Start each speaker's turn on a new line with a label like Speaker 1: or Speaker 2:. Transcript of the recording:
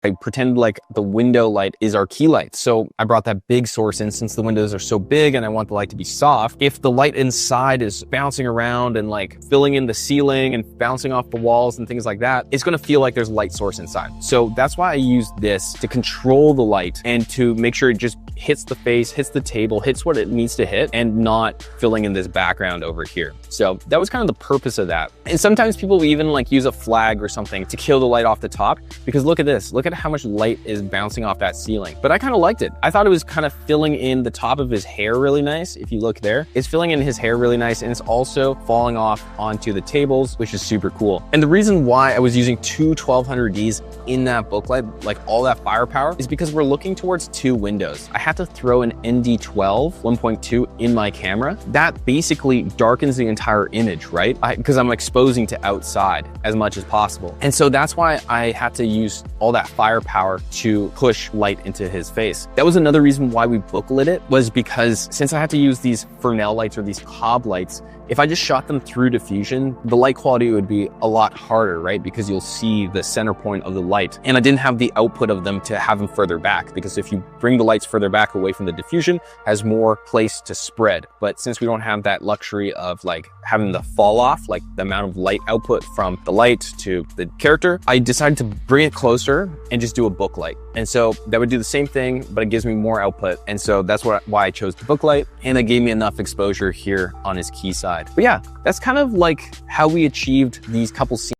Speaker 1: I pretend like the window light is our key light. So I brought that big source in since the windows are so big and I want the light to be soft. If the light inside is bouncing around and like filling in the ceiling and bouncing off the walls and things like that, it's gonna feel like there's a light source inside. So that's why I use this to control the light and to make sure it just hits the face, hits the table, hits what it needs to hit, and not filling in this background over here. So that was kind of the purpose of that. And sometimes people will even like use a flag or something to kill the light off the top, because look at this, look at how much light is bouncing off that ceiling. But I kind of liked it. I thought it was kind of filling in the top of his hair really nice. If you look there, it's filling in his hair really nice, and it's also falling off onto the tables, which is super cool. And the reason why I was using two 1200Ds in that booklight, like all that firepower, is because we're looking towards two windows. I had to throw an ND12 1.2 in my camera. That basically darkens the entire image, right? Because I'm exposing to outside as much as possible. And so that's why I had to use all that firepower to push light into his face. That was another reason why we booklit it, was because since I had to use these Fresnel lights or these Cobb lights, if I just shot them through diffusion, the light quality would be a lot harder, right? Because you'll see the center point of the light. And I didn't have the output of them to have them further back, because if you bring the lights further back away from the diffusion, has more place to spread. But since we don't have that luxury of like having the fall off, like the amount of light output from the light to the character, I decided to bring it closer and just do a book light. And so that would do the same thing, but it gives me more output. And so that's why I chose the book light, and it gave me enough exposure here on his key side. But yeah, that's kind of like how we achieved these couple scenes.